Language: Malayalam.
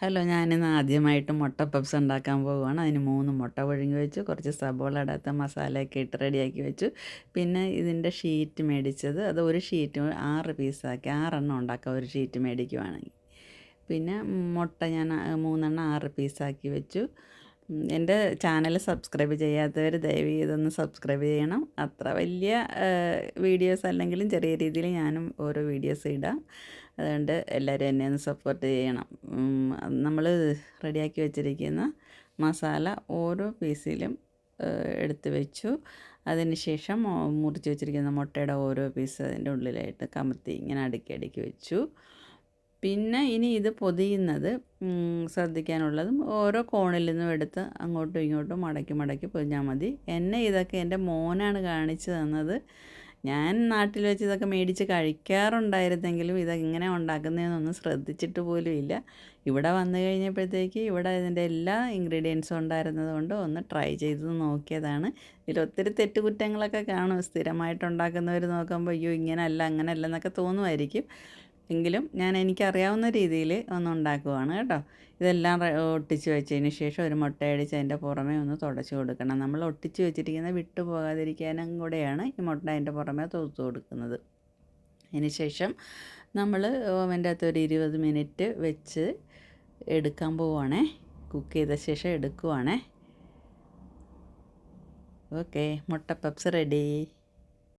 ഹലോ, ഞാനിന്ന് ആദ്യമായിട്ട് മുട്ട പപ്സ് ഉണ്ടാക്കാൻ പോവുകയാണ്. അതിന് 3 മുട്ട പുഴുങ്ങി വെച്ചു, കുറച്ച് സബോള ഇടാത്ത മസാലയൊക്കെ ഇട്ട് റെഡിയാക്കി വെച്ചു. പിന്നെ ഇതിൻ്റെ ഷീറ്റ് മേടിച്ചത്, അത് ഒരു ഷീറ്റ് 6 പീസാക്കി, 6 എണ്ണം ഉണ്ടാക്കാം ഒരു ഷീറ്റ് മേടിക്കുവാണെങ്കിൽ. പിന്നെ മുട്ട ഞാൻ 3 എണ്ണം 6 പീസാക്കി വെച്ചു. എൻ്റെ ചാനൽ സബ്സ്ക്രൈബ് ചെയ്യാത്തവർ ദയവ് ചെയ്തൊന്ന് സബ്സ്ക്രൈബ് ചെയ്യണം. അത്ര വലിയ വീഡിയോസ് അല്ലെങ്കിലും ചെറിയ രീതിയിൽ ഞാനും ഓരോ വീഡിയോസ് ഇടാം. അതുകൊണ്ട് എല്ലാവരും എന്നെ ഒന്ന് സപ്പോർട്ട് ചെയ്യണം. നമ്മൾ റെഡിയാക്കി വെച്ചിരിക്കുന്ന മസാല ഓരോ പീസിലും എടുത്ത് വെച്ചു. അതിന് ശേഷം മുറിച്ച് വെച്ചിരിക്കുന്ന മുട്ടയുടെ ഓരോ പീസ് അതിൻ്റെ ഉള്ളിലായിട്ട് കമത്തി ഇങ്ങനെ അടുക്കി അടുക്കി വെച്ചു. പിന്നെ ഇനി ഇത് പൊതിയുന്നത് ശ്രദ്ധിക്കാനുള്ളതും ഓരോ കോണിൽ നിന്നും എടുത്ത് അങ്ങോട്ടും ഇങ്ങോട്ടും മടക്കി മടക്കി പൊതിഞ്ഞാൽ മതി. എന്നെ ഇതൊക്കെ എൻ്റെ മോനാണ് കാണിച്ചു തന്നത്. ഞാൻ നാട്ടിൽ വെച്ച് ഇതൊക്കെ മേടിച്ച് കഴിക്കാറുണ്ടായിരുന്നെങ്കിലും ഇതെങ്ങനെ ഉണ്ടാക്കുന്നതെന്നൊന്നും ശ്രദ്ധിച്ചിട്ട് പോലും ഇല്ല. ഇവിടെ വന്നു കഴിഞ്ഞപ്പോഴത്തേക്ക് ഇവിടെ ഇതിൻ്റെ എല്ലാ ഇൻഗ്രീഡിയൻസും ഉണ്ടായിരുന്നത് കൊണ്ട് ഒന്ന് ട്രൈ ചെയ്ത് നോക്കിയതാണ്. ഇതിലൊത്തിരി തെറ്റുകുറ്റങ്ങളൊക്കെ കാണും. സ്ഥിരമായിട്ട് ഉണ്ടാക്കുന്നവർ നോക്കുമ്പോൾ അയ്യോ ഇങ്ങനെയല്ല അങ്ങനെയല്ല എന്നൊക്കെ തോന്നുമായിരിക്കും. എങ്കിലും ഞാൻ എനിക്കറിയാവുന്ന രീതിയിൽ ഒന്ന് ഉണ്ടാക്കുവാണ് കേട്ടോ. ഇതെല്ലാം ഒട്ടിച്ച് വെച്ചതിന് ശേഷം ഒരു മുട്ട അടിച്ച് അതിൻ്റെ പുറമേ ഒന്ന് തുടച്ച് കൊടുക്കണം. നമ്മൾ ഒട്ടിച്ച് വെച്ചിരിക്കുന്നത് വിട്ടു പോകാതിരിക്കാനും കൂടെയാണ് ഈ മുട്ട അതിൻ്റെ പുറമേ തൂത്ത് കൊടുക്കുന്നത്. അതിന് ശേഷം നമ്മൾ ഓവൻ്റെ അകത്ത് ഒരു 20 മിനിറ്റ് വെച്ച് എടുക്കാൻ പോവുകയാണേ. കുക്ക് ചെയ്ത ശേഷം എടുക്കുവാണേ. ഓക്കെ, മുട്ട പപ്സ് റെഡി.